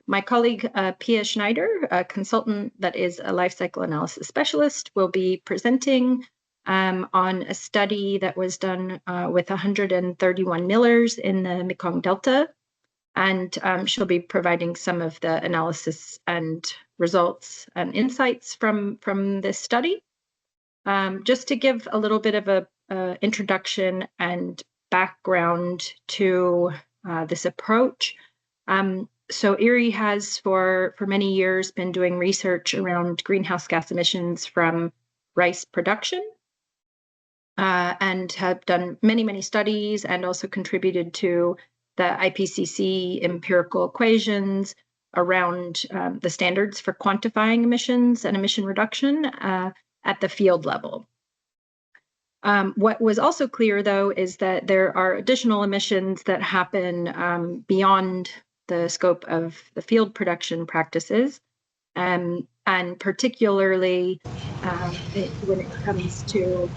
My colleague, Pia Schneider, a consultant that is a life cycle analysis specialist, will be presenting on a study that was done with 131 millers in the Mekong Delta. And she'll be providing some of the analysis and results and insights from this study. Just to give a little bit of a introduction and background to this approach. So IRRI has for many years been doing research around greenhouse gas emissions from rice production and have done many studies and also contributed to the IPCC empirical equations around the standards for quantifying emissions and emission reduction at the field level. What was also clear, though, is that there are additional emissions that happen beyond the scope of the field production practices, and particularly when it comes to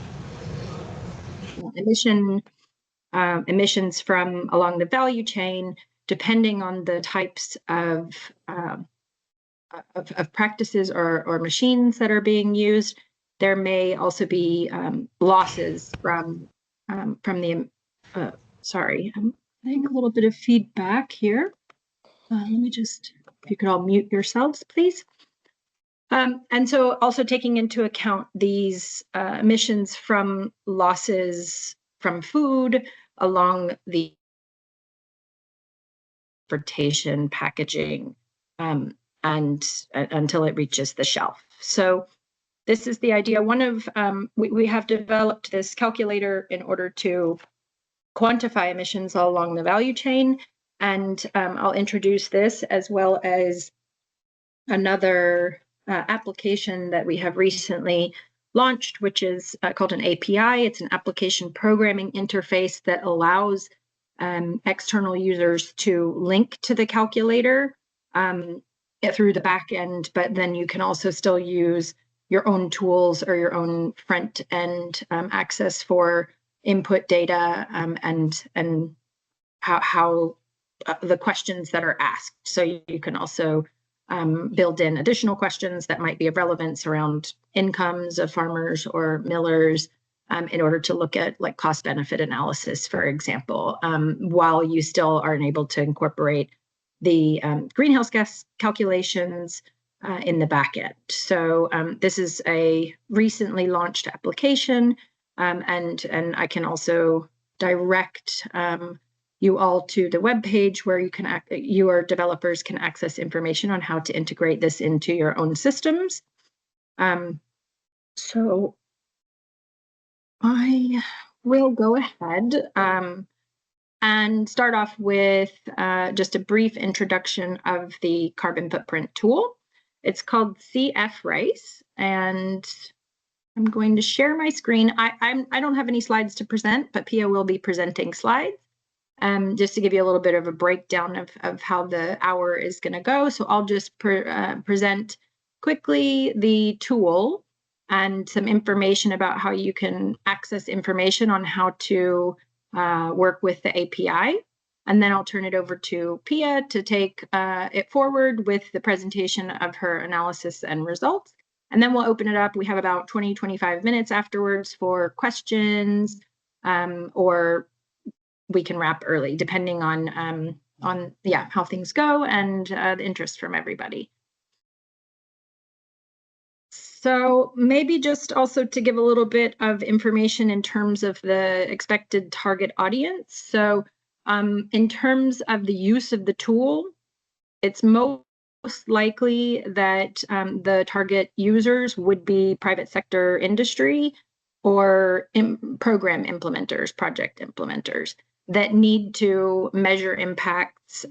emissions from along the value chain, depending on the types of practices or machines that are being used. There may also be losses from the. Sorry, I'm getting a little bit of feedback here. Let me just, if you could all mute yourselves, please. And so also taking into account these emissions from losses from food along the transportation, packaging, and until it reaches the shelf. So this is the idea. One of we have developed this calculator in order to quantify emissions all along the value chain. And I'll introduce this as well as another application that we have recently launched, which is called an API. It's an application programming interface that allows external users to link to the calculator through the back end, but then you can also still use your own tools or your own front end access for input data and how the questions that are asked. So you can also build in additional questions that might be of relevance around incomes of farmers or millers in order to look at like cost benefit analysis, for example, while you still are able to incorporate the greenhouse gas calculations in the back end. So this is a recently launched application, and I can also direct you all to the webpage where your developers can access information on how to integrate this into your own systems. So I will go ahead and start off with just a brief introduction of the carbon footprint tool. It's called CF Rice, and I'm going to share my screen. I don't have any slides to present, but Pia will be presenting slides. Just to give you a little bit of a breakdown of how the hour is going to go. So I'll just present quickly the tool and some information about how you can access information on how to work with the API. And then I'll turn it over to Pia to take it forward with the presentation of her analysis and results. And then we'll open it up. We have about 20-25 minutes afterwards for questions or we can wrap early, depending on how things go and the interest from everybody. So maybe just also to give a little bit of information in terms of the expected target audience. So in terms of the use of the tool, it's most likely that the target users would be private sector industry or program implementers, project implementers that need to measure impacts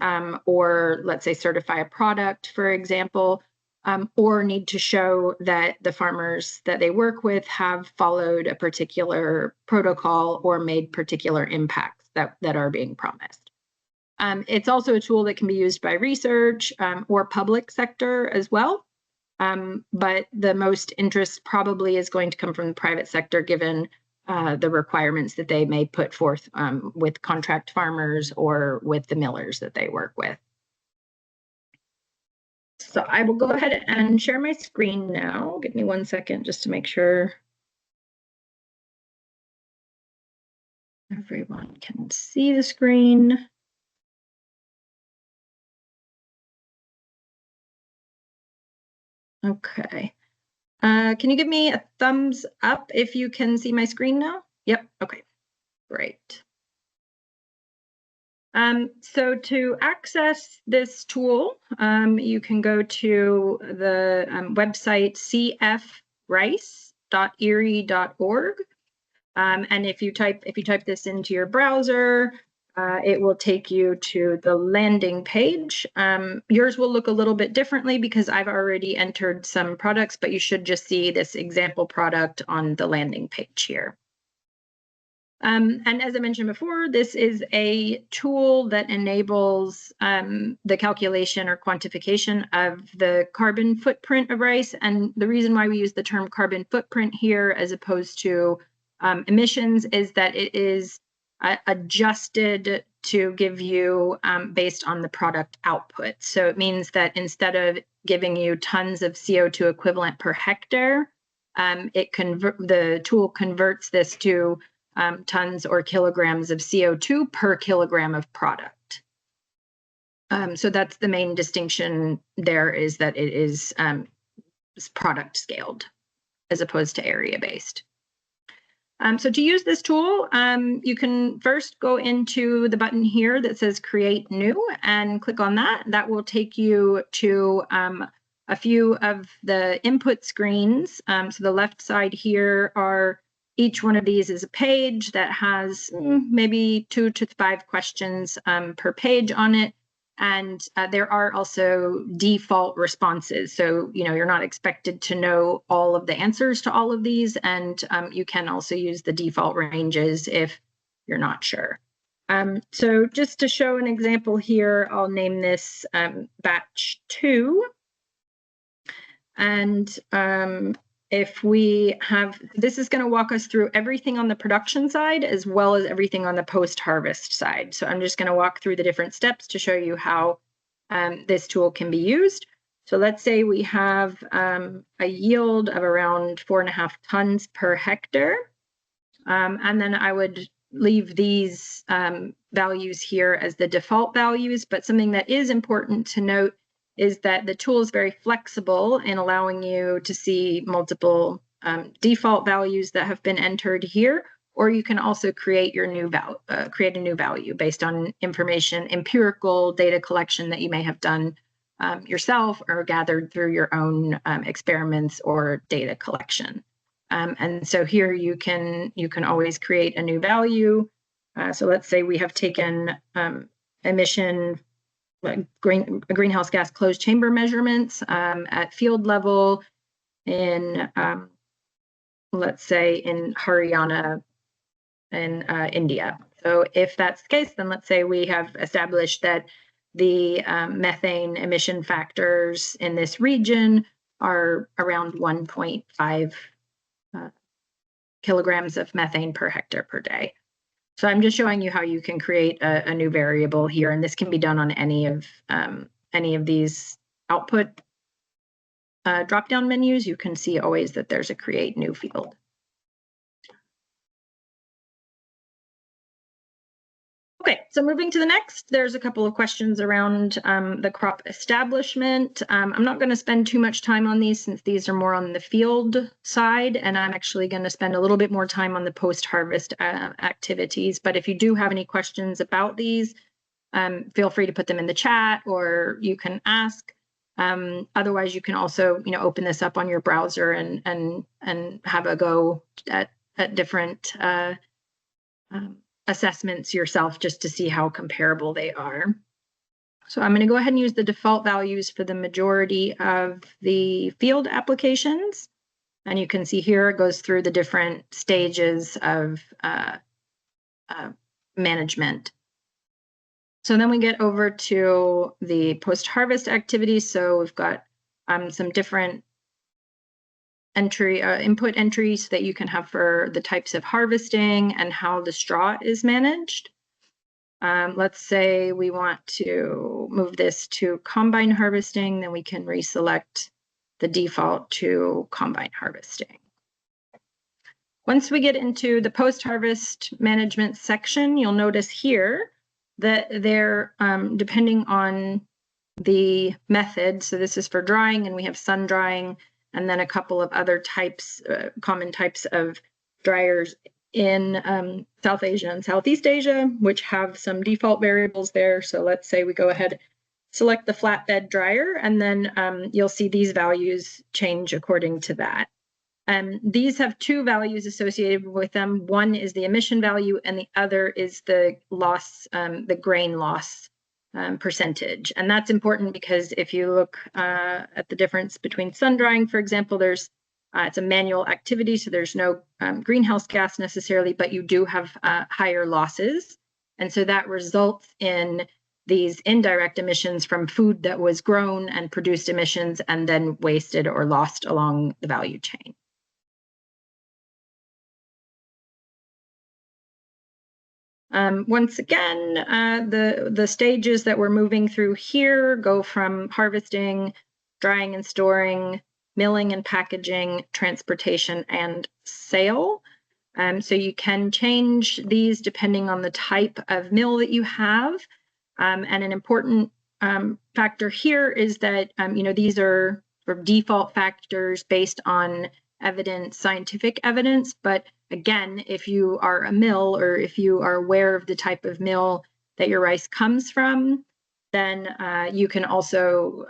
or let's say certify a product, for example, or need to show that the farmers that they work with have followed a particular protocol or made particular impacts that are being promised. It's also a tool that can be used by research or public sector as well. But the most interest probably is going to come from the private sector, given the requirements that they may put forth with contract farmers or with the millers that they work with. So I will go ahead and share my screen now. Give me 1 second just to make sure everyone can see the screen. Okay. Can you give me a thumbs up if you can see my screen now? Yep. Okay. Great. So to access this tool, you can go to the website cfrice.erie.org. And if you type this into your browser, it will take you to the landing page. Yours will look a little bit differently because I've already entered some products, but you should just see this example product on the landing page here. And as I mentioned before, this is a tool that enables the calculation or quantification of the carbon footprint of rice. And the reason why we use the term carbon footprint here as opposed to emissions is that it is adjusted to give you based on the product output. So it means that instead of giving you tons of CO2 equivalent per hectare, the tool converts this to tons or kilograms of CO2 per kilogram of product. So that's the main distinction there, is that it is product scaled as opposed to area based. So to use this tool, you can first go into the button here that says Create New and click on that. That will take you to a few of the input screens. So the left side here are each one of these is a page that has maybe 2 to 5 questions per page on it. And there are also default responses. So, you're not expected to know all of the answers to all of these. And you can also use the default ranges if you're not sure. So just to show an example here, I'll name this batch 2. And if we have, this is going to walk us through everything on the production side as well as everything on the post-harvest side. So I'm just going to walk through the different steps to show you how this tool can be used. So let's say we have a yield of around 4.5 tons per hectare. And then I would leave these values here as the default values, but something that is important to note is that the tool is very flexible in allowing you to see multiple default values that have been entered here, or you can also create your new create a new value based on information, empirical data collection that you may have done yourself or gathered through your own experiments or data collection. And so here you can always create a new value. So let's say we have taken emission greenhouse gas closed chamber measurements at field level in, let's say, in Haryana in India. So if that's the case, then let's say we have established that the methane emission factors in this region are around 1.5 kilograms of methane per hectare per day. So I'm just showing you how you can create a new variable here, and this can be done on any of these output drop-down menus. You can see always that there's a create new field. Okay, so moving to the next, there's a couple of questions around the crop establishment. I'm not going to spend too much time on these since these are more on the field side, and I'm actually going to spend a little bit more time on the post-harvest activities. But if you do have any questions about these, feel free to put them in the chat, or you can ask. Otherwise, you can also, open this up on your browser and have a go at different assessments yourself just to see how comparable they are. So I'm going to go ahead and use the default values for the majority of the field applications. And you can see here it goes through the different stages of management. So then we get over to the post-harvest activities. So we've got some different input entries that you can have for the types of harvesting and how the straw is managed. Let's say we want to move this to combine harvesting, then we can reselect the default to combine harvesting. Once we get into the post-harvest management section, you'll notice here that they're, depending on the method, so this is for drying, and we have sun drying, and then a couple of other types, common types of dryers in South Asia and Southeast Asia, which have some default variables there. So let's say we go ahead, select the flatbed dryer, and then you'll see these values change according to that. These have two values associated with them. One is the emission value, and the other is the loss, the grain loss percentage. And that's important because if you look at the difference between sun drying, for example, there's it's a manual activity, so there's no greenhouse gas necessarily, but you do have higher losses. And so that results in these indirect emissions from food that was grown and produced emissions and then wasted or lost along the value chain. Once again, the stages that we're moving through here go from harvesting, drying and storing, milling and packaging, transportation, and sale. So you can change these depending on the type of mill that you have. And an important factor here is that these are sort of default factors based on evidence, scientific evidence, but again, if you are a mill or if you are aware of the type of mill that your rice comes from, then you can also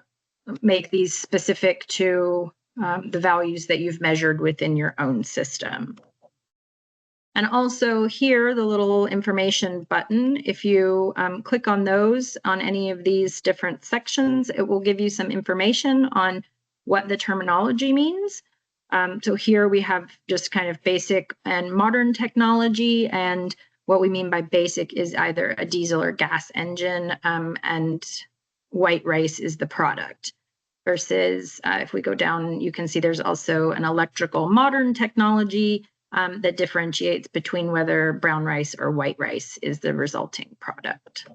make these specific to the values that you've measured within your own system. And also here, the little information button, if you click on those on any of these different sections, it will give you some information on what the terminology means. So here we have just kind of basic and modern technology, and what we mean by basic is either a diesel or gas engine, and white rice is the product. Versus if we go down, you can see there's also an electrical modern technology that differentiates between whether brown rice or white rice is the resulting product.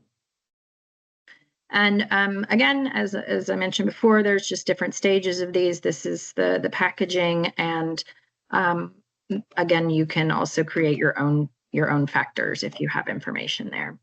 And again, as I mentioned before, there's just different stages of these. This is the packaging, and again, you can also create your own factors if you have information there.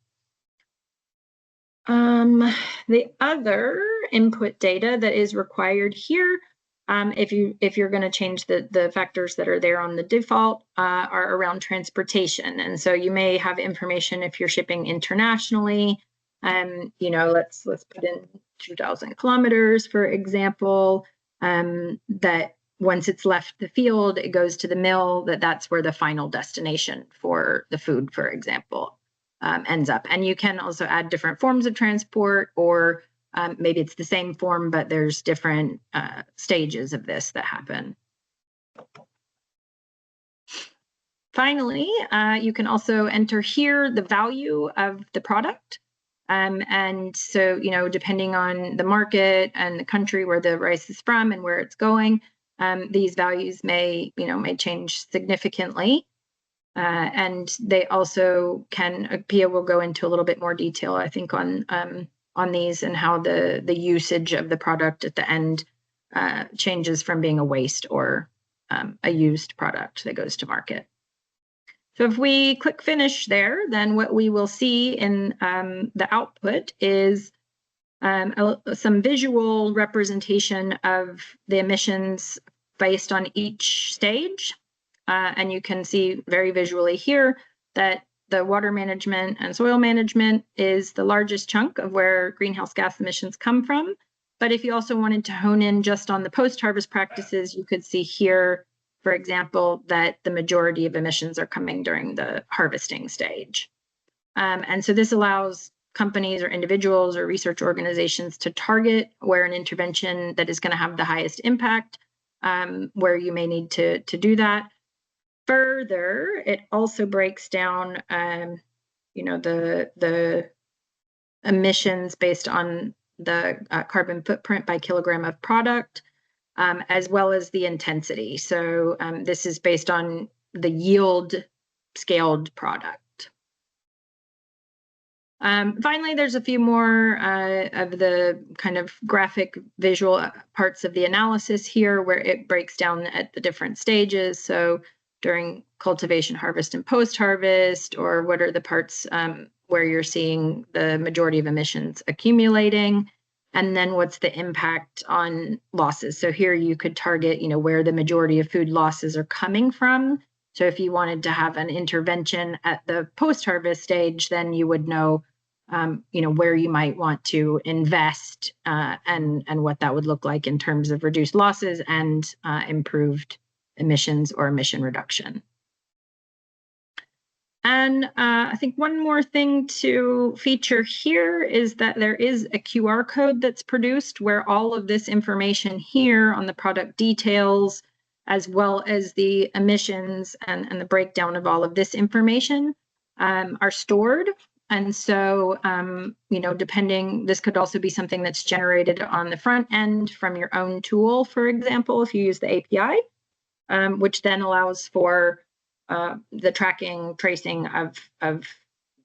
The other input data that is required here, if you're going to change the factors that are there on the default, are around transportation. And so you may have information if you're shipping internationally. Let's put in 2,000 kilometers, for example, that once it's left the field, it goes to the mill, that's where the final destination for the food, for example, ends up. And you can also add different forms of transport, or maybe it's the same form, but there's different stages of this that happen. Finally, you can also enter here the value of the product. And so, depending on the market and the country where the rice is from and where it's going, these values may change significantly. And they also can, Pia will go into a little bit more detail, I think, on these and how the usage of the product at the end changes from being a waste or a used product that goes to market. So if we click finish there, then what we will see in the output is some visual representation of the emissions based on each stage. And you can see very visually here that the water management and soil management is the largest chunk of where greenhouse gas emissions come from. But if you also wanted to hone in just on the post-harvest practices, you could see here, for example, that the majority of emissions are coming during the harvesting stage. And so this allows companies or individuals or research organizations to target where an intervention that is going to have the highest impact, where you may need to do that. Further, it also breaks down, the emissions based on the carbon footprint by kilogram of product, as well as the intensity. So this is based on the yield scaled product. Finally, there's a few more of the kind of graphic visual parts of the analysis here where it breaks down at the different stages. So during cultivation, harvest, and post-harvest, or what are the parts where you're seeing the majority of emissions accumulating, and then what's the impact on losses. So here you could target, where the majority of food losses are coming from. So if you wanted to have an intervention at the post-harvest stage, then you would know, where you might want to invest and what that would look like in terms of reduced losses and improved emissions or emission reduction. And I think one more thing to feature here is that there is a QR code that's produced where all of this information here on the product details, as well as the emissions and the breakdown of all of this information are stored. And so, depending, this could also be something that's generated on the front end from your own tool, for example, if you use the API, which then allows for the tracking, tracing of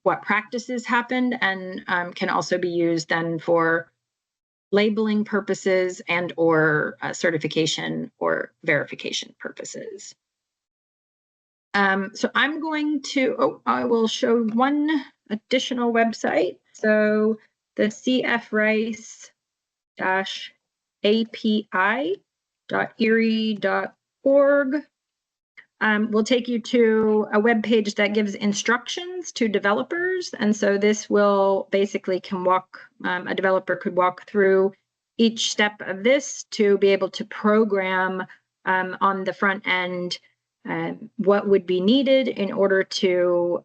what practices happened, and can also be used then for labeling purposes and or certification or verification purposes. So I'm going to, I will show one additional website. So the cfrice-api.erie.org will take you to a web page that gives instructions to developers. And so this will basically a developer could walk through each step of this to be able to program on the front end what would be needed in order to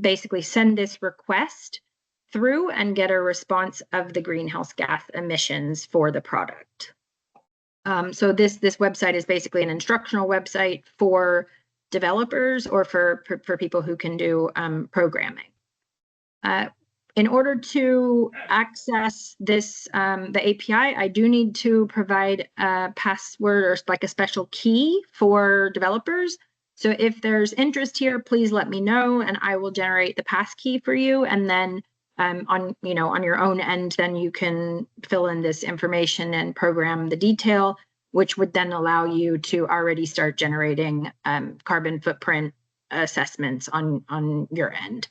basically send this request through and get a response of the greenhouse gas emissions for the product. So this website is basically an instructional website for developers or for people who can do programming. In order to access this, the API, I do need to provide a password or like a special key for developers. So if there's interest here, please let me know and I will generate the passkey for you. And then on your own end, then you can fill in this information and program the detail, which would then allow you to already start generating carbon footprint assessments on your end.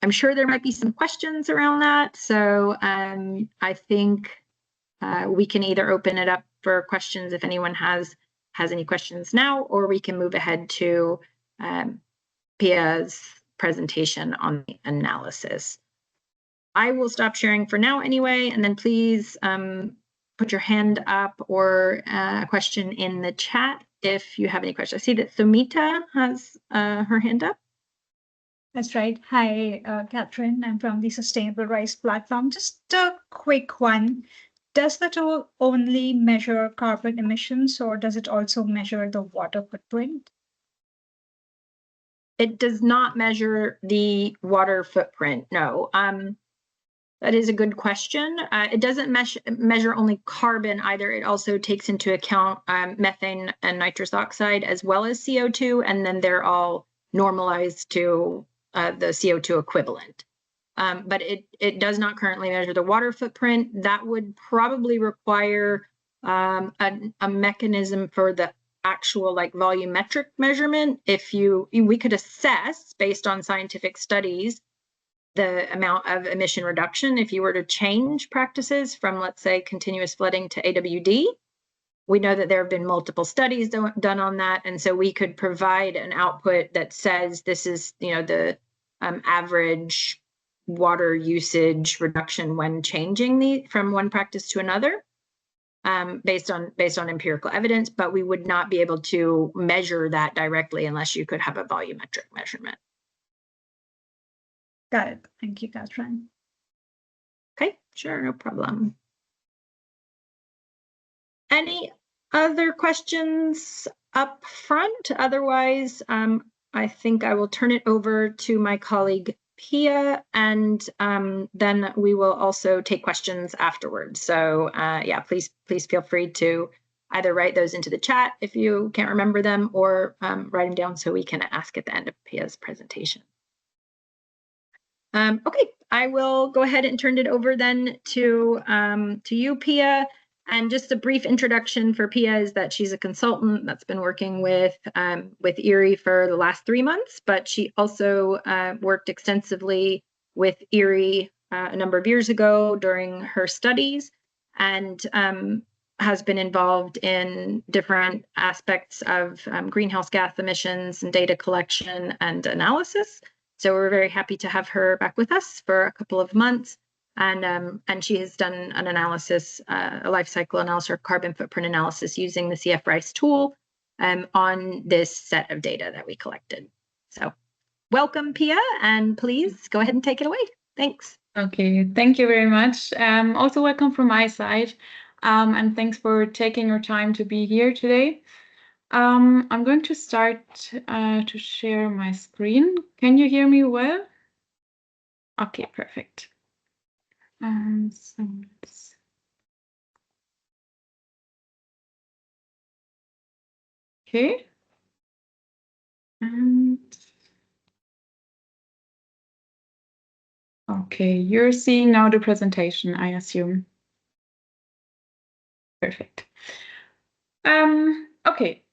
I'm sure there might be some questions around that. So I think we can either open it up for questions if anyone has any questions now, or we can move ahead to Pia's presentation on the analysis. I will stop sharing for now anyway, and then please put your hand up or a question in the chat if you have any questions. I see that Sumita has her hand up. That's right. Hi, Catherine. I'm from the Sustainable Rice platform. Just a quick one. Does the tool only measure carbon emissions or does it also measure the water footprint? It does not measure the water footprint, no. That is a good question. It doesn't measure only carbon either. It also takes into account methane and nitrous oxide as well as CO2, and then they're all normalized to the CO2 equivalent. But it does not currently measure the water footprint. That would probably require a mechanism for the actual like volumetric measurement. We could assess based on scientific studies the amount of emission reduction if you were to change practices from, let's say, continuous flooding to AWD. We know that there have been multiple studies done on that, and so we could provide an output that says this is, the average water usage reduction when changing from one practice to another, based on empirical evidence. But we would not be able to measure that directly unless you could have a volumetric measurement. Got it. Thank you, Catherine. Okay, sure, no problem. Any other questions up front? Otherwise, I think I will turn it over to my colleague Pia, and then we will also take questions afterwards. So yeah, please feel free to either write those into the chat if you can't remember them, or write them down so we can ask at the end of Pia's presentation. Okay, I will go ahead and turn it over then to you, Pia. And just a brief introduction for Pia is that she's a consultant that's been working with Erie for the last 3 months, but she also worked extensively with Erie a number of years ago during her studies, and has been involved in different aspects of greenhouse gas emissions and data collection and analysis. So we're very happy to have her back with us for a couple of months. And she has done an analysis, a life cycle analysis or carbon footprint analysis using the CF RISE tool on this set of data that we collected. So welcome, Pia, and please go ahead and take it away. Thanks. Okay, thank you very much. Also welcome from my side, and thanks for taking your time to be here today. I'm going to start to share my screen. Can you hear me well? Okay, perfect. Okay. And okay, you're seeing now the presentation, I assume. Perfect. Okay.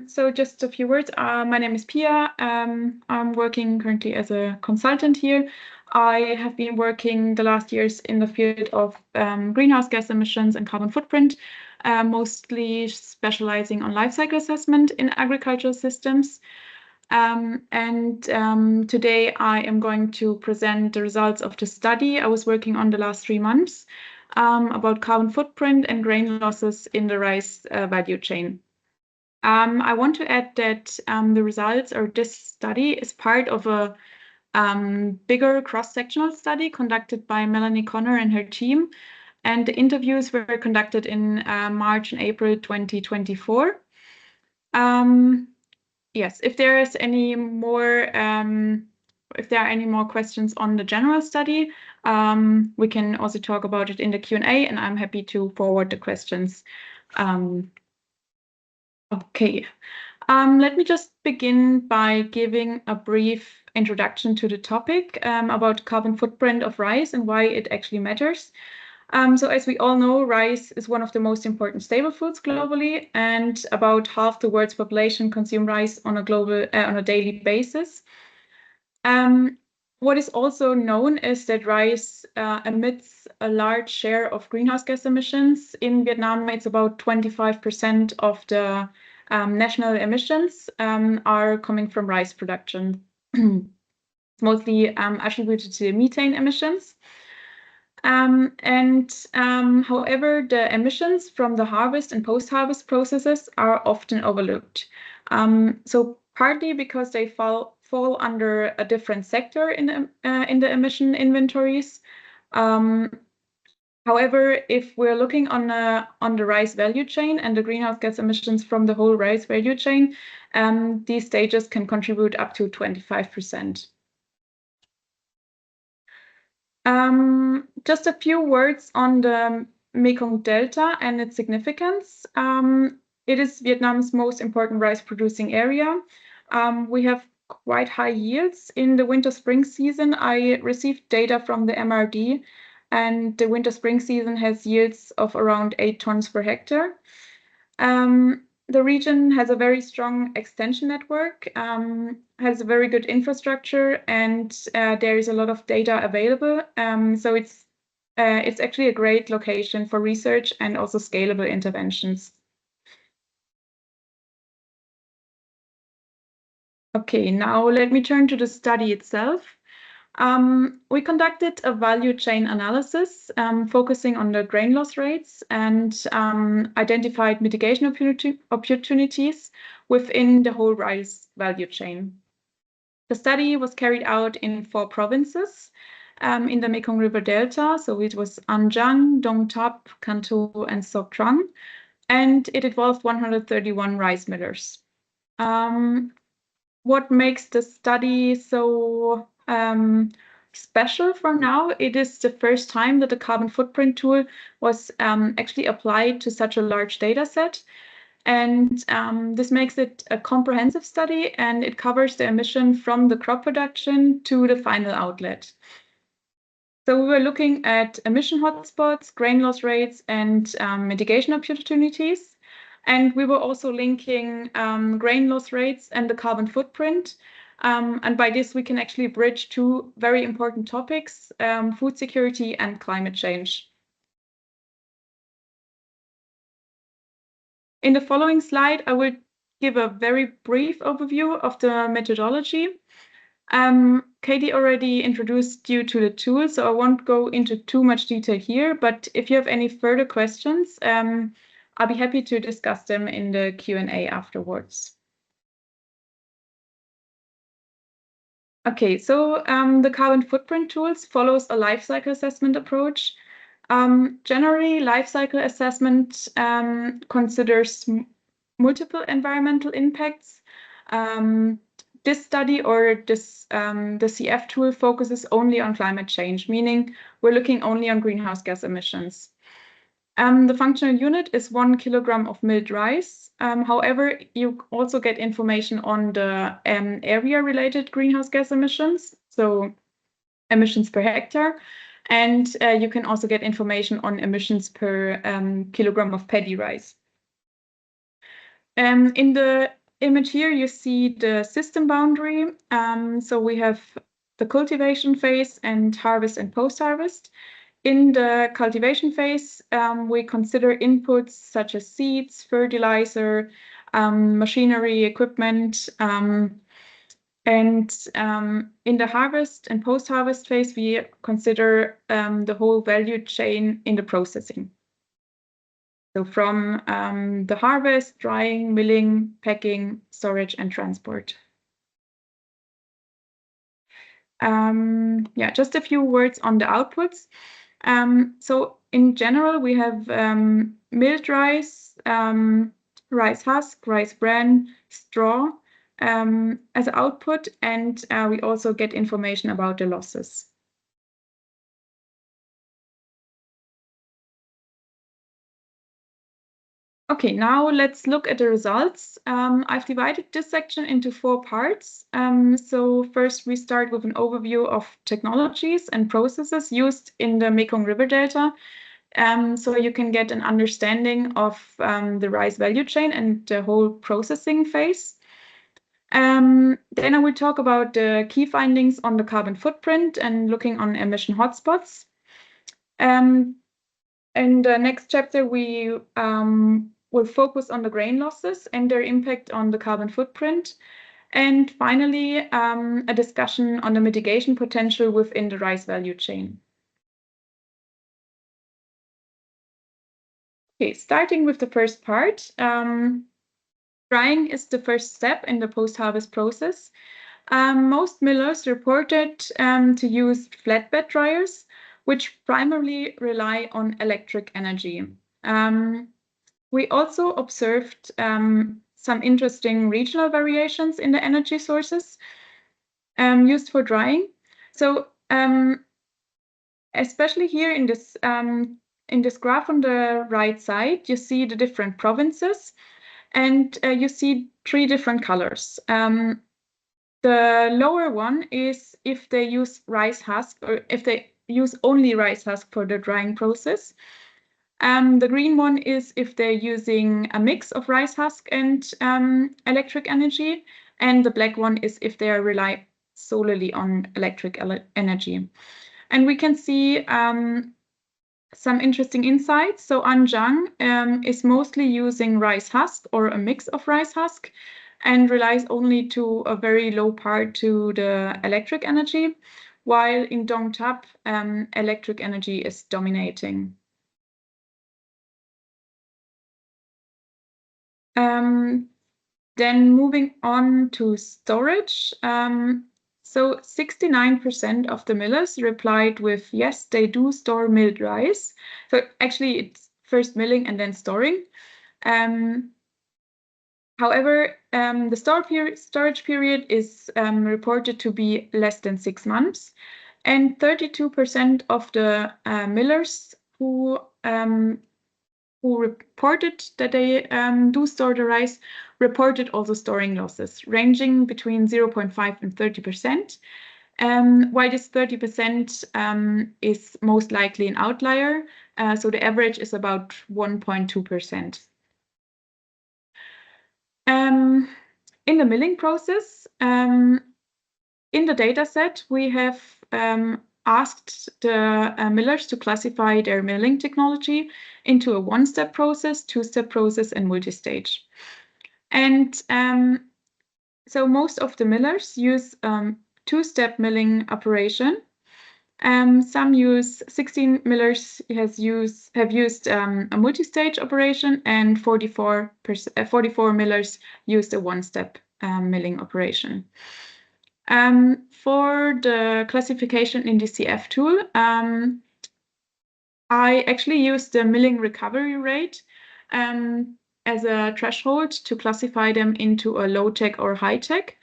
So just a few words. My name is Pia. I'm working currently as a consultant here. I have been working the last years in the field of greenhouse gas emissions and carbon footprint, mostly specializing on life cycle assessment in agricultural systems. Today I am going to present the results of the study I was working on the last 3 months about carbon footprint and grain losses in the rice value chain. I want to add that the results or this study is part of a bigger cross-sectional study conducted by Melanie Connor and her team. And the interviews were conducted in March and April 2024. Yes, if there are any more questions on the general study, we can also talk about it in the Q&A, and I'm happy to forward the questions. Okay, let me just begin by giving a brief introduction to the topic about carbon footprint of rice and why it actually matters. So as we all know, rice is one of the most important staple foods globally, and about half the world's population consume rice on a daily basis. What is also known is that rice emits a large share of greenhouse gas emissions. In Vietnam, it's about 25% of the national emissions are coming from rice production. It's mostly attributed to methane emissions. However, the emissions from the harvest and post-harvest processes are often overlooked. So partly because they fall under a different sector in the emission inventories. However, if we're looking on the rice value chain and the greenhouse gas emissions from the whole rice value chain, these stages can contribute up to 25%. Just a few words on the Mekong Delta and its significance. It is Vietnam's most important rice-producing area. We have quite high yields. In the winter-spring season, I received data from the MRD, and the winter-spring season has yields of around 8 tons per hectare. The region has a very strong extension network, has a very good infrastructure, and there is a lot of data available. So it's actually a great location for research and also scalable interventions. Okay, now let me turn to the study itself. We conducted a value chain analysis focusing on the grain loss rates and identified mitigation opportunities within the whole rice value chain. The study was carried out in 4 provinces in the Mekong River Delta. So it was An Giang, Dong Thap, Can Tho, and Sok Trang, and it involved 131 rice millers. What makes the study so special for now? It is the first time that the carbon footprint tool was actually applied to such a large data set. And this makes it a comprehensive study, and it covers the emission from the crop production to the final outlet. So we were looking at emission hotspots, grain loss rates, and mitigation opportunities. And we were also linking grain loss rates and the carbon footprint. And by this, we can actually bridge two very important topics, food security and climate change. In the following slide, I will give a very brief overview of the methodology. Katie already introduced you to the tool, so I won't go into too much detail here, but if you have any further questions, I'll be happy to discuss them in the Q&A afterwards. Okay, so the carbon footprint tools follows a life cycle assessment approach. Generally, life cycle assessment considers multiple environmental impacts. This study or this the CF tool focuses only on climate change, meaning we're looking only on greenhouse gas emissions. The functional unit is 1 kilogram of milled rice. However, you also get information on the area-related greenhouse gas emissions, so emissions per hectare. And you can also get information on emissions per kilogram of paddy rice. In the image here, you see the system boundary. So we have the cultivation phase and harvest and post-harvest. In the cultivation phase, we consider inputs such as seeds, fertilizer, machinery, equipment, and in the harvest and post-harvest phase, we consider the whole value chain in the processing. So from the harvest, drying, milling, packing, storage, and transport. Yeah, just a few words on the outputs. So in general, we have milled rice, rice husk, rice bran, straw, as output, and we also get information about the losses. Okay, now let's look at the results. I've divided this section into 4 parts. So first we start with an overview of technologies and processes used in the Mekong River Delta. So you can get an understanding of the rice value chain and the whole processing phase. Then I will talk about the key findings on the carbon footprint and looking on emission hotspots. In the next chapter, we will focus on the grain losses and their impact on the carbon footprint. And finally, a discussion on the mitigation potential within the rice value chain. Okay, starting with the first part. Drying is the first step in the post-harvest process. Most millers reported to use flatbed dryers, which primarily rely on electric energy. We also observed some interesting regional variations in the energy sources used for drying. So especially here in this graph on the right side, you see the different provinces. And you see 3 different colors. The lower one is if they use rice husk or if they use only rice husk for the drying process. The green one is if they're using a mix of rice husk and electric energy. And the black one is if they rely solely on electric energy. And we can see some interesting insights. So Anjang is mostly using rice husk or a mix of rice husk and relies only to a very low part to the electric energy, while in Dong Thap, electric energy is dominating. Then moving on to storage. So 69% of the millers replied with, yes, they do store milled rice. So actually it's first milling and then storing. However, the storage period is reported to be less than 6 months. And 32% of the millers who who reported that they do store the rice reported also storing losses ranging between 0.5 and 30%. While this 30% is most likely an outlier, so the average is about 1.2%. In the milling process, in the data set, we have asked the millers to classify their milling technology into a one-step process, two-step process, and multi-stage. And so most of the millers use two-step milling operation. Some use 16 millers have used a multi-stage operation, and 44 millers used a one-step milling operation. For the classification in the CF tool, I actually used the milling recovery rate as a threshold to classify them into a low-tech or high-tech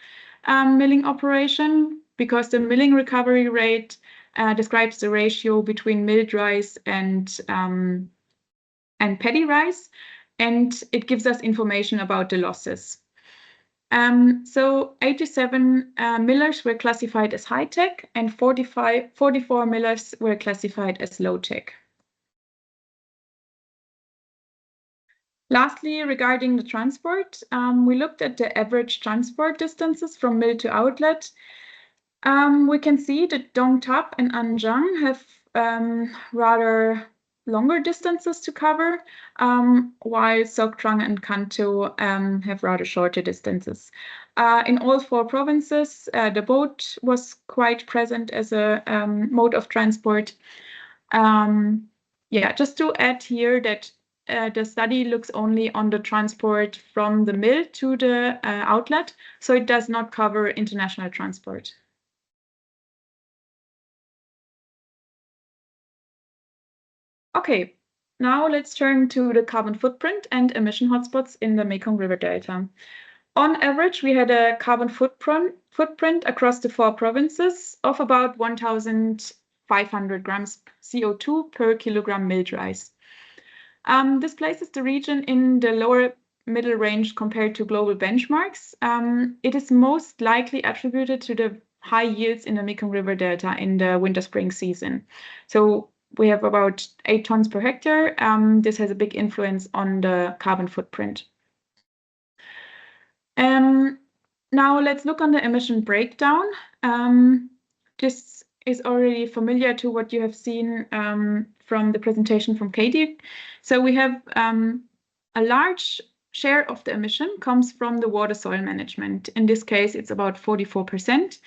milling operation, because the milling recovery rate describes the ratio between milled rice and paddy rice, and it gives us information about the losses. So 87 millers were classified as high-tech, and 44 millers were classified as low-tech. Lastly, regarding the transport, we looked at the average transport distances from mill to outlet. We can see that Dong Thap and An Giang have rather longer distances to cover, while Sok Trang and Kanto have rather shorter distances. In all 4 provinces, the boat was quite present as a mode of transport. Yeah, just to add here that the study looks only on the transport from the mill to the outlet, so it does not cover international transport. Okay, now let's turn to the carbon footprint and emission hotspots in the Mekong River Delta. On average, we had a carbon footprint across the 4 provinces of about 1,500 grams CO2 per kilogram milled rice. This places the region in the lower middle range compared to global benchmarks. It is most likely attributed to the high yields in the Mekong River Delta in the winter-spring season. So we have about 8 tons per hectare. This has a big influence on the carbon footprint. Now let's look on the emission breakdown. This is already familiar to what you have seen from the presentation from Katie. So we have a large share of the emission comes from the water soil management. In this case, it's about 44%.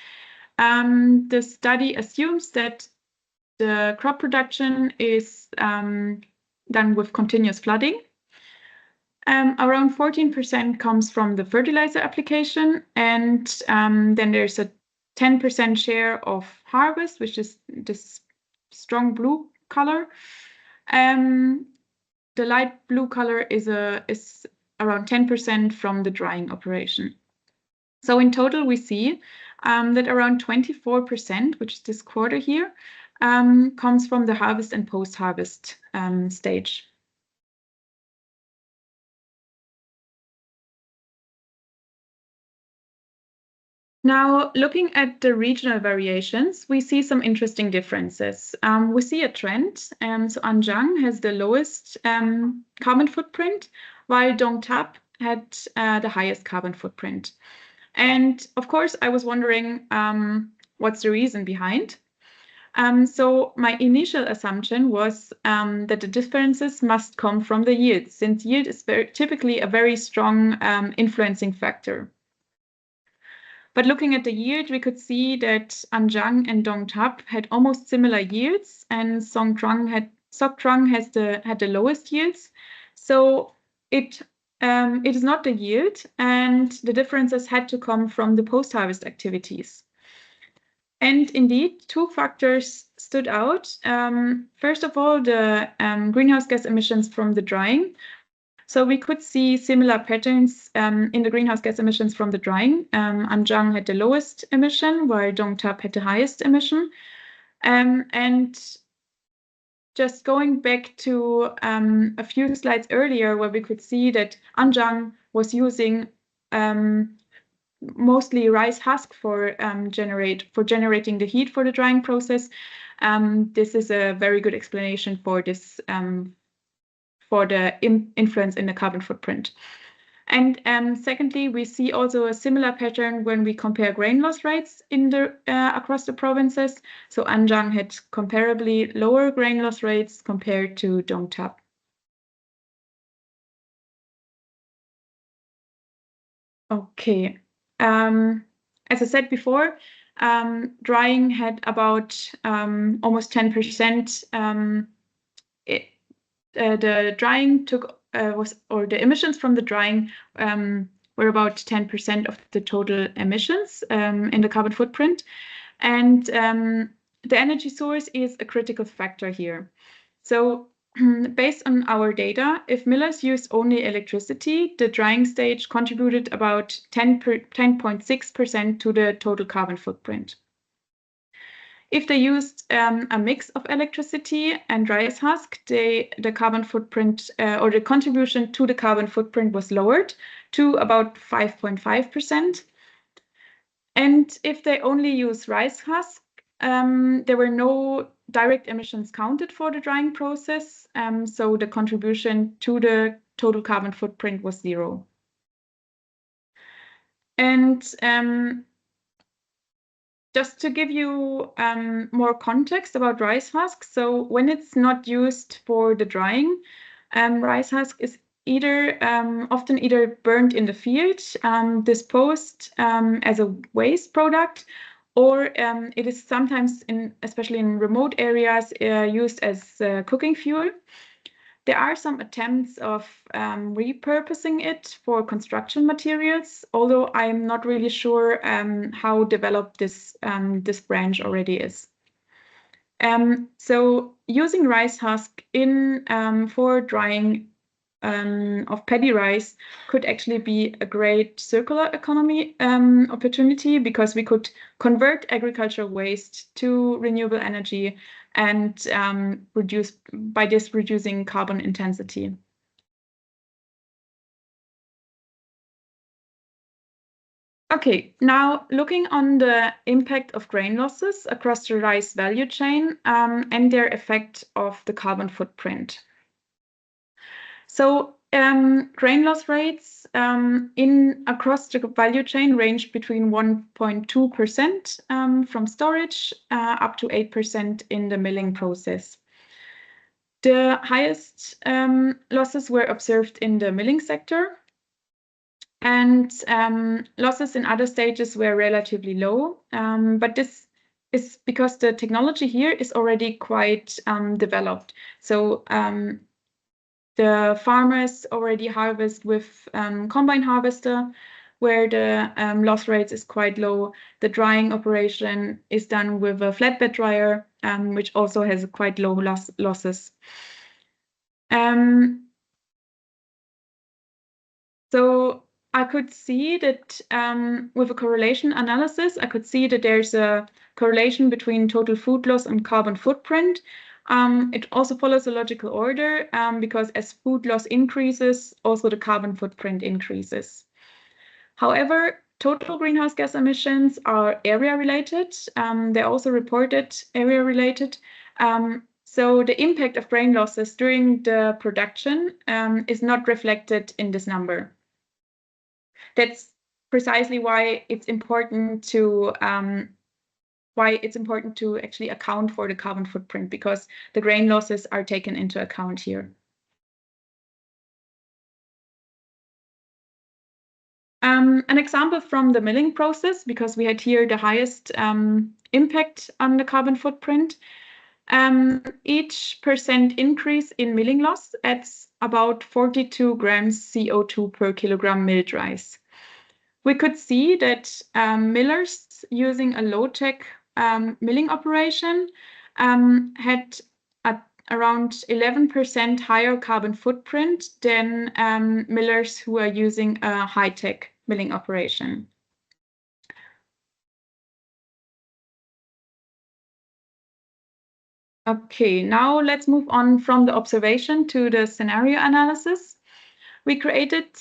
The study assumes that the crop production is done with continuous flooding. Around 14% comes from the fertilizer application, and then there's a 10% share of harvest, which is this strong blue color. The light blue color is around 10% from the drying operation. So in total, we see that around 24%, which is this quarter here, comes from the harvest and post-harvest stage. Now, looking at the regional variations, we see some interesting differences. We see a trend. So An Giang has the lowest carbon footprint, while Dong Thap had the highest carbon footprint. And of course, I was wondering what's the reason behind. So my initial assumption was that the differences must come from the yield, since yield is typically a very strong influencing factor. But looking at the yield, we could see that An Giang and Dong Thap had almost similar yields, and Sok Trang had the lowest yields. So it is not the yield, and the differences had to come from the post-harvest activities. And indeed, 2 factors stood out. First of all, the greenhouse gas emissions from the drying. So we could see similar patterns in the greenhouse gas emissions from the drying. An Giang had the lowest emission, while Dong Thap had the highest emission. And just going back to a few slides earlier, where we could see that Anjang was using mostly rice husk for generating the heat for the drying process. This is a very good explanation for this for the influence in the carbon footprint. And secondly, we see also a similar pattern when we compare grain loss rates in the across the provinces. So Anjang had comparably lower grain loss rates compared to Dong Thap. Okay. As I said before, drying had about almost 10%. The drying took the emissions from the drying were about 10% of the total emissions in the carbon footprint, and the energy source is a critical factor here. So based on our data, if millers used only electricity, the drying stage contributed about 10.6% to the total carbon footprint. If they used a mix of electricity and rice husk, the carbon footprint or the contribution to the carbon footprint was lowered to about 5.5%. And if they only use rice husk, there were no direct emissions counted for the drying process, so the contribution to the total carbon footprint was 0. And just to give you more context about rice husk, so when it's not used for the drying, rice husk is often either burned in the field, disposed as a waste product, or it is sometimes, especially in remote areas, used as cooking fuel. There are some attempts of repurposing it for construction materials, although I'm not really sure how developed this branch already is. So using rice husk for drying of paddy rice could actually be a great circular economy opportunity, because we could convert agricultural waste to renewable energy and reducing carbon intensity. Okay, now looking on the impact of grain losses across the rice value chain and their effect of the carbon footprint. So grain loss rates across the value chain range between 1.2% from storage up to 8% in the milling process. The highest losses were observed in the milling sector, and losses in other stages were relatively low, but this is because the technology here is already quite developed. So the farmers already harvest with combine harvester, where the loss rates is quite low. The drying operation is done with a flatbed dryer, which also has quite low losses. So I could see that with a correlation analysis, I could see that there's a correlation between total food loss and carbon footprint. It also follows a logical order because as food loss increases, also the carbon footprint increases. However, total greenhouse gas emissions are area related. They're also reported area related. So the impact of grain losses during the production is not reflected in this number. That's precisely why it's important to actually account for the carbon footprint, because the grain losses are taken into account here. An example from the milling process, because we had here the highest impact on the carbon footprint. Each % increase in milling loss adds about 42 grams CO2 per kilogram milled rice. We could see that millers using a low-tech milling operation had around 11% higher carbon footprint than millers who are using a high-tech milling operation. Okay, now let's move on from the observation to the scenario analysis. We created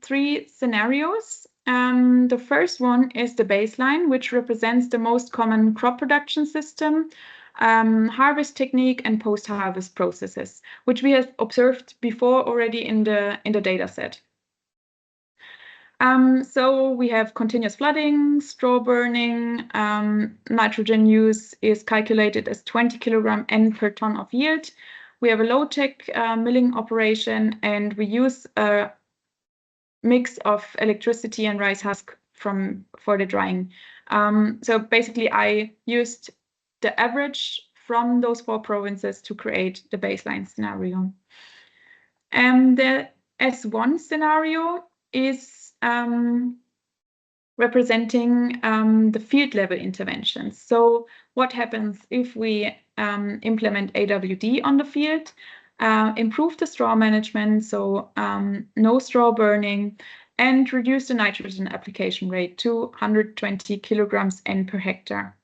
3 scenarios. The first one is the baseline, which represents the most common crop production system, harvest technique, and post-harvest processes, which we have observed before already in the data set. So we have continuous flooding, straw burning, nitrogen use is calculated as 20 kilogram N per ton of yield. We have a low-tech milling operation, and we use a mix of electricity and rice husk for the drying. So basically, I used the average from those 4 provinces to create the baseline scenario. The S1 scenario is representing the field level interventions. So what happens if we implement AWD on the field, improve the straw management, so no straw burning, and reduce the nitrogen application rate to 120 kilograms N per hectare.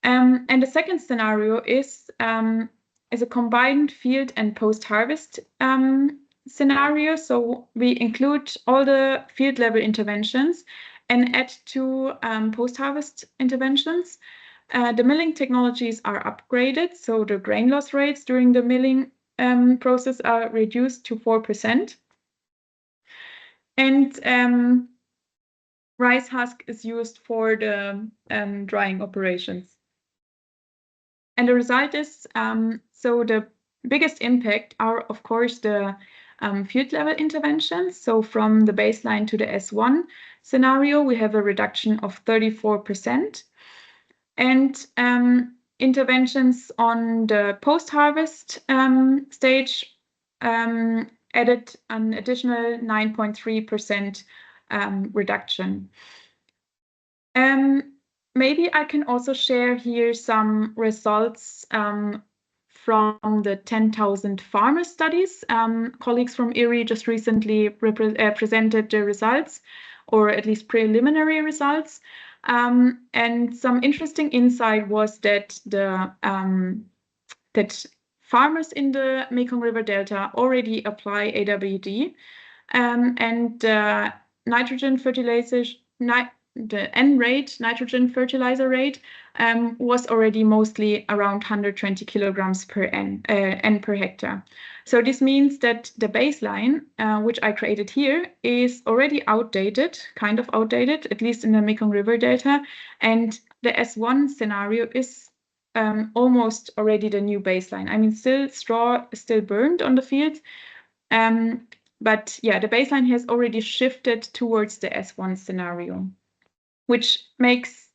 And the second scenario is a combined field and post-harvest scenario. So we include all the field level interventions and add 2 post-harvest interventions. The milling technologies are upgraded, so the grain loss rates during the milling process are reduced to 4%. And rice husk is used for the drying operations. And the result is, so the biggest impact are, of course, the field level interventions. So from the baseline to the S1 scenario, we have a reduction of 34%. And interventions on the post-harvest stage added an additional 9.3% reduction. Maybe I can also share here some results from the 10,000 farmer studies. Colleagues from IRI just recently presented the results, or at least preliminary results. And some interesting insight was that that farmers in the Mekong River Delta already apply AWD, and nitrogen fertilization, the N rate, nitrogen fertilizer rate, was already mostly around 120 kilograms per N per hectare. So this means that the baseline, which I created here, is already outdated, kind of outdated, at least in the Mekong River Delta. And the S1 scenario is almost already the new baseline. I mean, still straw is still burned on the field. But yeah, the baseline has already shifted towards the S1 scenario, which makes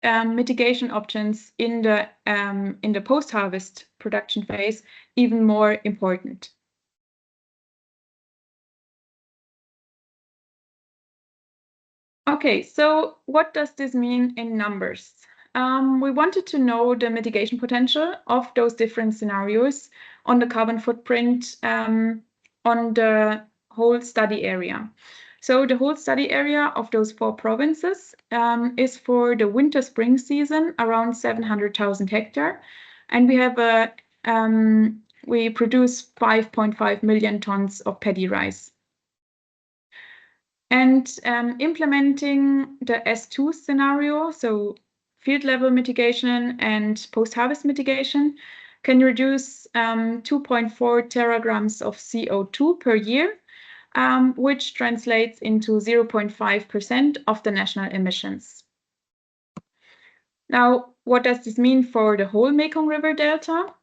mitigation options in the post-harvest production phase even more important. Okay, so what does this mean in numbers? We wanted to know the mitigation potential of those different scenarios on the carbon footprint on the whole study area. So the whole study area of those 4 provinces is for the winter-spring season around 700,000 hectare, and we have we produce 5.5 million tons of paddy rice. And implementing the S2 scenario, so field level mitigation and post-harvest mitigation, can reduce 2.4 teragrams of CO2 per year, which translates into 0.5% of the national emissions. Now, what does this mean for the whole Mekong River Delta?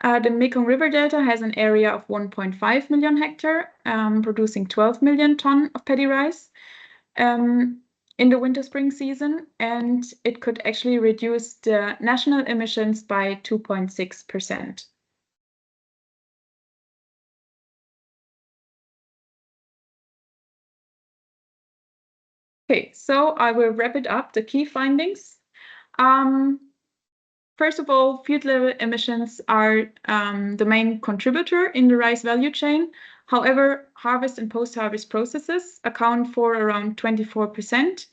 The Mekong River Delta has an area of 1.5 million hectare, producing 12 million ton of paddy rice in the winter-spring season, and it could actually reduce the national emissions by 2.6%. Okay, so I will wrap it up, the key findings. First of all, field level emissions are the main contributor in the rice value chain. However, harvest and post-harvest processes account for around 24%,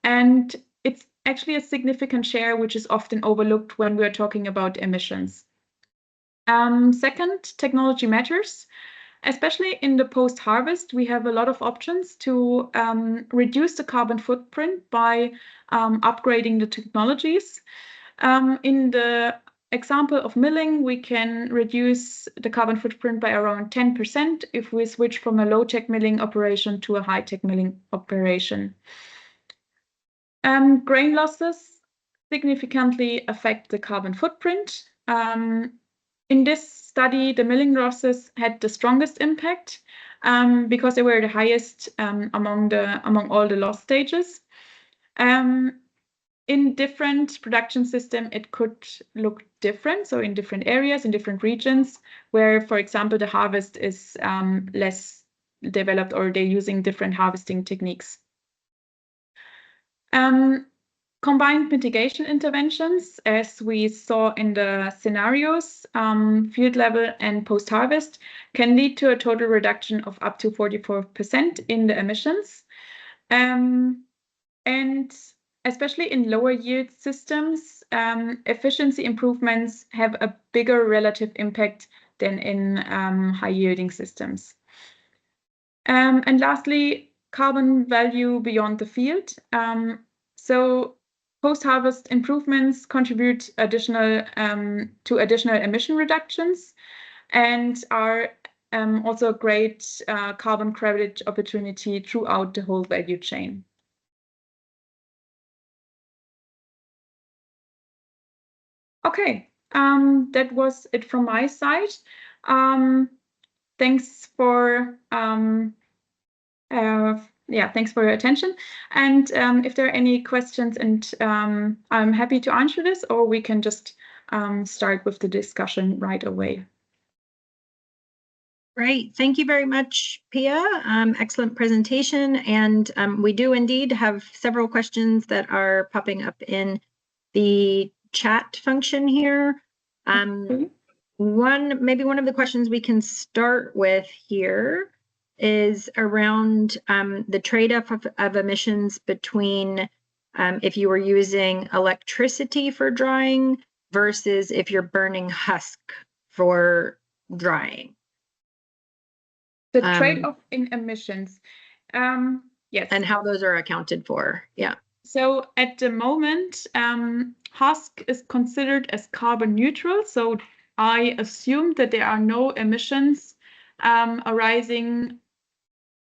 and it's actually a significant share, which is often overlooked when we're talking about emissions. Second, technology matters. Especially in the post-harvest, we have a lot of options to reduce the carbon footprint by upgrading the technologies. In the example of milling, we can reduce the carbon footprint by around 10% if we switch from a low-tech milling operation to a high-tech milling operation. Grain losses significantly affect the carbon footprint. In this study, the milling losses had the strongest impact because they were the highest among all the loss stages. In different production system, it could look different. So in different areas, in different regions, where, for example, the harvest is less developed or they're using different harvesting techniques. Combined mitigation interventions, as we saw in the scenarios, field level and post-harvest, can lead to a total reduction of up to 44% in the emissions. And especially in lower yield systems, efficiency improvements have a bigger relative impact than in high yielding systems. And lastly, carbon value beyond the field. So post-harvest improvements contribute to additional emission reductions and are also a great carbon credit opportunity throughout the whole value chain. Okay, that was it from my side. Thanks for thanks for your attention. And if there are any questions, and I'm happy to answer this, or we can just start with the discussion right away. Great. Thank you very much, Pia. Excellent presentation. And we do indeed have several questions that are popping up in the chat function here. Maybe one of the questions we can start with here is around the trade-off of emissions between if you were using electricity for drying versus if you're burning husk for drying. The trade-off in emissions, yes. And how those are accounted for, yeah. So at the moment, husk is considered as carbon neutral. So I assume that there are no emissions arising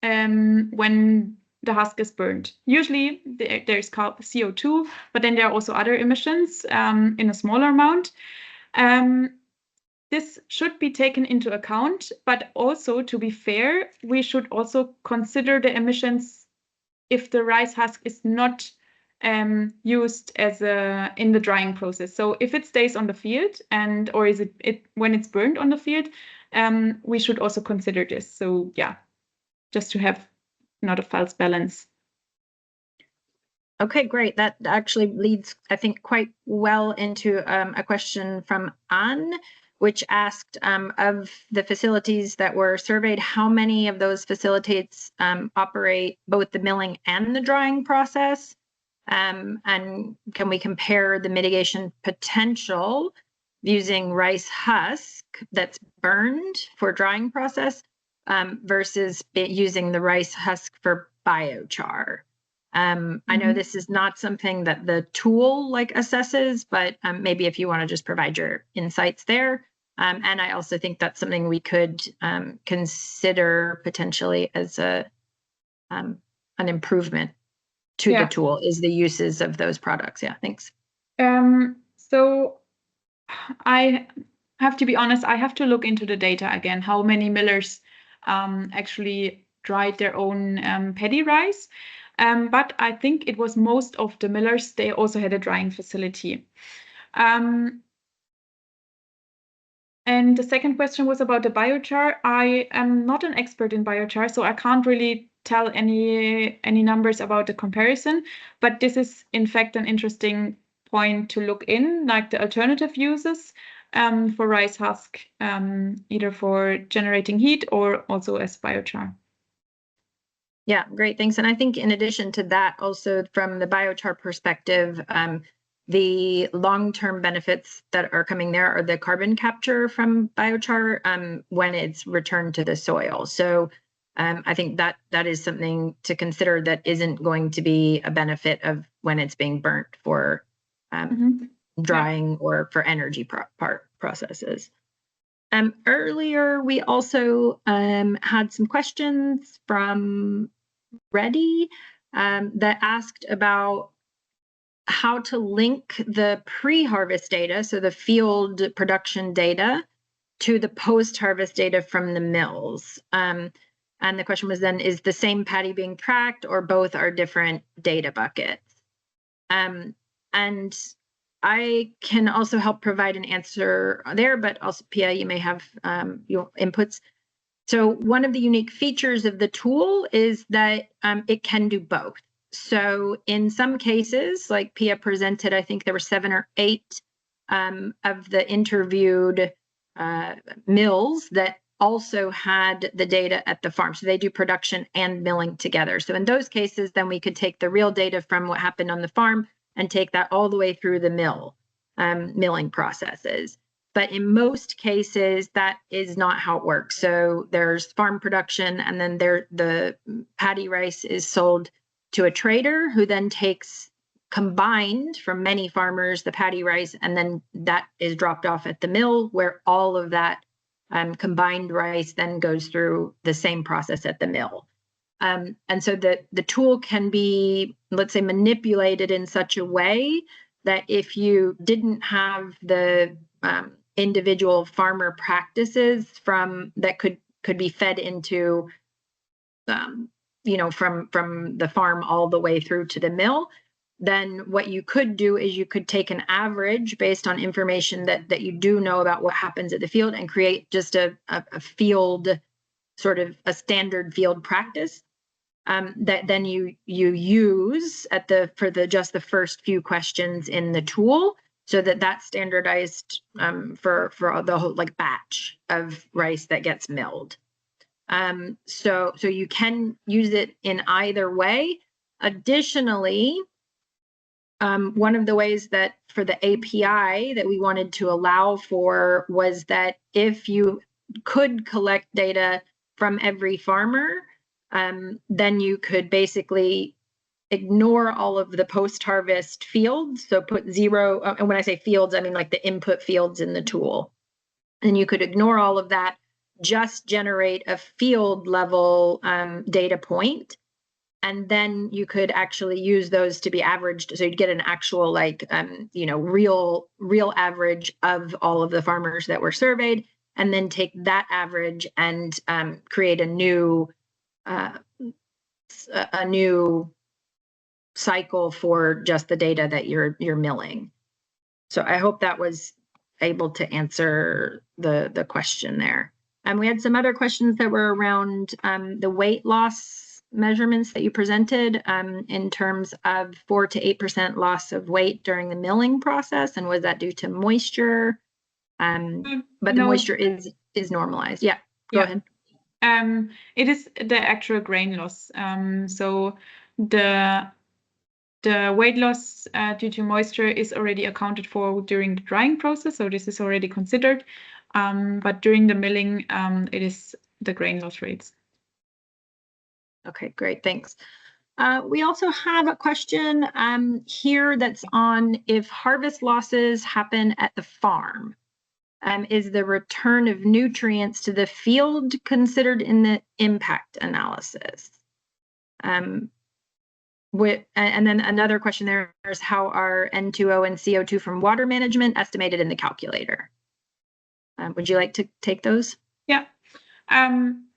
when the husk is burned. Usually there's CO2, but then there are also other emissions in a smaller amount. This should be taken into account, but also, to be fair, we should also consider the emissions if the rice husk is not used as in the drying process. So if it stays on the field or is it when it's burned on the field, we should also consider this. So yeah, just to have not a false balance. Okay, great. That actually leads, I think, quite well into a question from Anne, which asked of the facilities that were surveyed, how many of those facilities operate both the milling and the drying process? And can we compare the mitigation potential using rice husk that's burned for drying process versus using the rice husk for biochar? I know this is not something that the tool assesses, but maybe if you want to just provide your insights there. And I also think that's something we could consider potentially as an improvement to the tool, is the uses of those products. Yeah, thanks. So I have to be honest, I have to look into the data again, how many millers actually dried their own paddy rice. But I think it was most of the millers, they also had a drying facility. And the second question was about the biochar. I am not an expert in biochar, so I can't really tell any numbers about the comparison, but this is in fact an interesting point to look in, like the alternative uses for rice husk, either for generating heat or also as biochar. Yeah, great, thanks. And I think in addition to that, also from the biochar perspective, the long-term benefits that are coming there are the carbon capture from biochar when it's returned to the soil. So I think that is something to consider that isn't going to be a benefit of when it's being burnt for drying or for energy processes. Earlier, we also had some questions from Reddy that asked about how to link the pre-harvest data, so the field production data, to the post-harvest data from the mills. And the question was then, is the same paddy being tracked or both are different data buckets? And I can also help provide an answer there, but also Pia, you may have your inputs. So one of the unique features of the tool is that it can do both. So in some cases, like Pia presented, I think there were 7 or 8 of the interviewed mills that also had the data at the farm. So they do production and milling together. So in those cases, then we could take the real data from what happened on the farm and take that all the way through the milling processes. But in most cases, that is not how it works. So there's farm production, and then the paddy rice is sold to a trader who then takes combined from many farmers the paddy rice, and then that is dropped off at the mill where all of that combined rice then goes through the same process at the mill. And so the tool can be, let's say, manipulated in such a way that if you didn't have the individual farmer practices from that could be fed into from the farm all the way through to the mill, then what you could do is you could take an average based on information that you do know about what happens at the field and create just a field, sort of a standard field practice that then you use for just the first few questions in the tool, so that's standardized for the whole batch of rice that gets milled. So you can use it in either way. Additionally, one of the ways that for the API that we wanted to allow for was that if you could collect data from every farmer, then you could basically ignore all of the post-harvest fields. So put 0, and when I say fields, I mean like the input fields in the tool. And you could ignore all of that, just generate a field level data point. And then you could actually use those to be averaged. So you'd get an actual real average of all of the farmers that were surveyed, and then take that average and create a new cycle for just the data that you're milling. So I hope that was able to answer the question there. And we had some other questions that were around the weight loss measurements that you presented in terms of 4 to 8% loss of weight during the milling process, and was that due to moisture? But the moisture is normalized. Yeah, go ahead. It is the actual grain loss. So the weight loss due to moisture is already accounted for during the drying process, so this is already considered. But during the milling, it is the grain loss rates. Okay, great, thanks. We also have a question here that's on if harvest losses happen at the farm. Is the return of nutrients to the field considered in the impact analysis? And then another question there is, how are N2O and CO2 from water management estimated in the calculator? Would you like to take those? Yeah.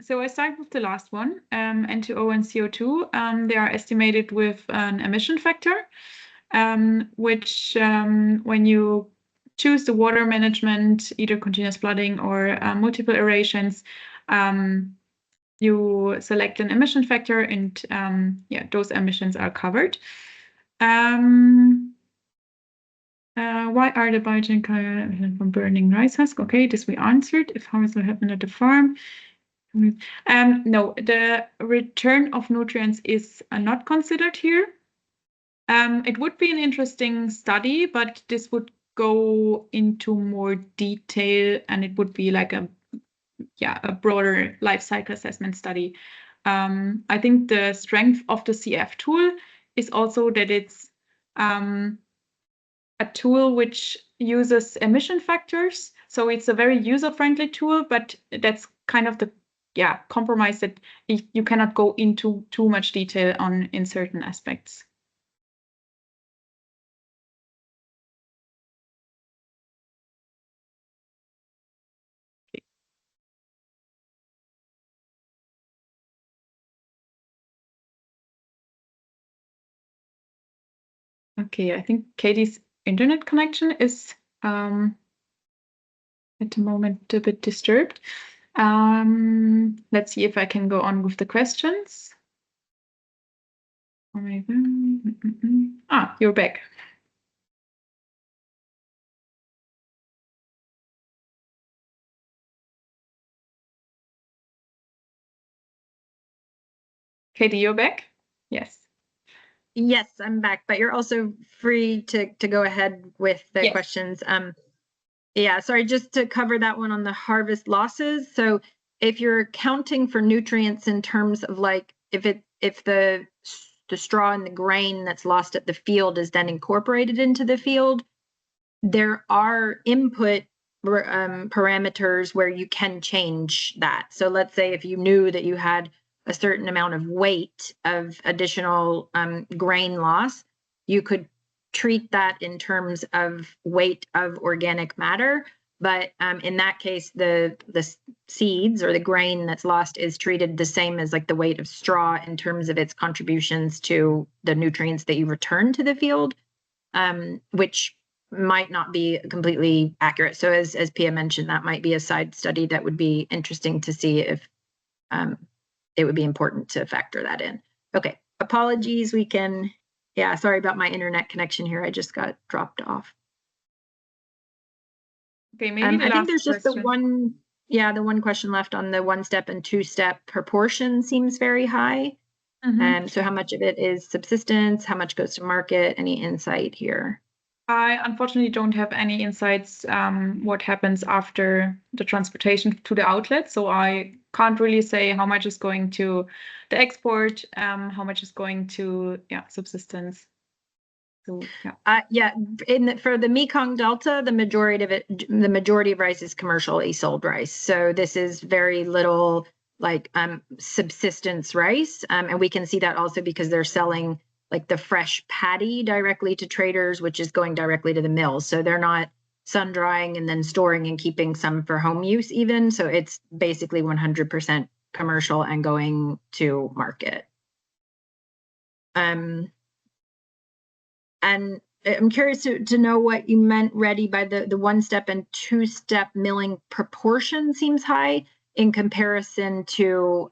So I start with the last one, N2O and CO2. They are estimated with an emission factor, which when you choose the water management, either continuous flooding or multiple aerations, you select an emission factor, and those emissions are covered. Why are the biogenic from burning rice husk? Okay, this we answered. If harvest will happen at the farm, No, the return of nutrients is not considered here. It would be an interesting study, but this would go into more detail, and it would be like a broader life cycle assessment study. I think the strength of the CF tool is also that it's a tool which uses emission factors. So it's a very user-friendly tool, but that's kind of the compromise that you cannot go into too much detail on in certain aspects. Okay, I think Katie's internet connection is at the moment a bit disturbed. Let's see if I can go on with the questions. You're back. Katie, you're back? Yes. Yes, I'm back, but you're also free to go ahead with the questions. Yeah, sorry, just to cover that one on the harvest losses. So if you're accounting for nutrients in terms of like if the straw and the grain that's lost at the field is then incorporated into the field, there are input parameters where you can change that. So let's say if you knew that you had a certain amount of weight of additional grain loss, you could treat that in terms of weight of organic matter. But in that case, the seeds or the grain that's lost is treated the same as like the weight of straw in terms of its contributions to the nutrients that you return to the field, which might not be completely accurate. So as Pia mentioned, that might be a side study that would be interesting to see if it would be important to factor that in. Okay, apologies, we can, sorry about my internet connection here. I just got dropped off. Okay, maybe I think there's just the one question left on the 1-step and 2-step proportion seems very high. So how much of it is subsistence? How much goes to market? Any insight here? I unfortunately don't have any insights what happens after the transportation to the outlet. So I can't really say how much is going to the export, how much is going to subsistence. So for the Mekong Delta, the majority of rice is commercially sold rice. So this is very little like subsistence rice, and we can see that also because they're selling like the fresh paddy directly to traders, which is going directly to the mills. So they're not sun drying and then storing and keeping some for home use even. So it's basically 100% commercial and going to market. And I'm curious to know what you meant, Reddy, by the 1-step and 2-step milling proportion seems high in comparison to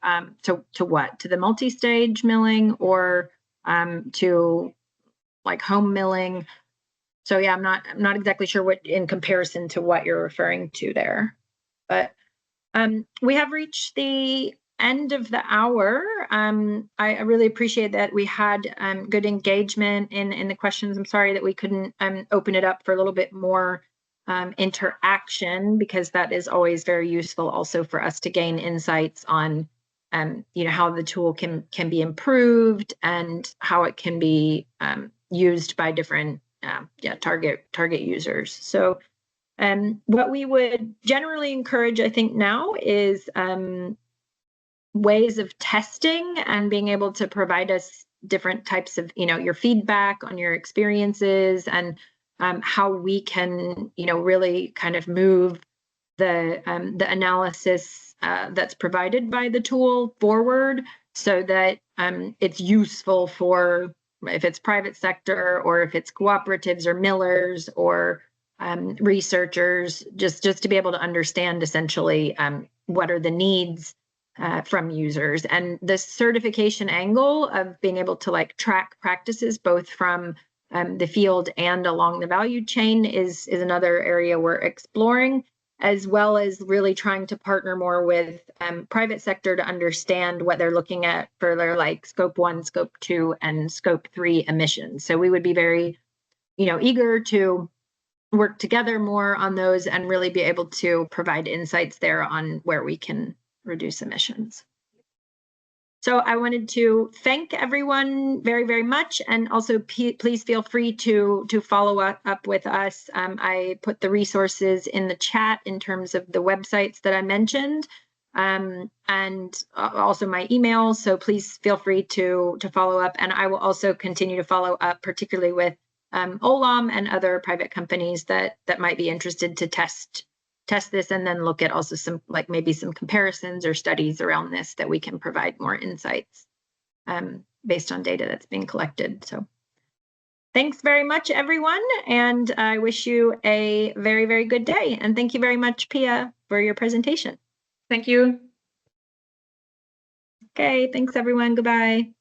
what? To the multi-stage milling or to like home milling? So yeah, I'm not exactly sure what in comparison to what you're referring to there. But we have reached the end of the hour. I really appreciate that we had good engagement in the questions. I'm sorry that we couldn't open it up for a little bit more interaction, because that is always very useful also for us to gain insights on how the tool can be improved and how it can be used by different target users. So what we would generally encourage, I think, now is ways of testing and being able to provide us different types of, your feedback on your experiences and how we can, really kind of move the analysis that's provided by the tool forward so that it's useful for, if it's private sector or if it's cooperatives or millers or researchers, just to be able to understand essentially what are the needs from users. And the certification angle of being able to like track practices both from the field and along the value chain is another area we're exploring. as well as really trying to partner more with private sector to understand what they're looking at for their like scope 1, scope 2, and scope 3 emissions. So we would be very, eager to work together more on those and really be able to provide insights there on where we can reduce emissions. So I wanted to thank everyone very, very much, and also please feel free to follow up with us. I put the resources in the chat in terms of the websites that I mentioned, and also my email. So please feel free to follow up, and I will also continue to follow up, particularly with Olam and other private companies that might be interested to test this, and then look at also some maybe some comparisons or studies around this that we can provide more insights based on data that's being collected. So thanks very much, everyone, and I wish you a very, very good day. And thank you very much, Pia, for your presentation. Thank you. Okay, thanks everyone. Goodbye.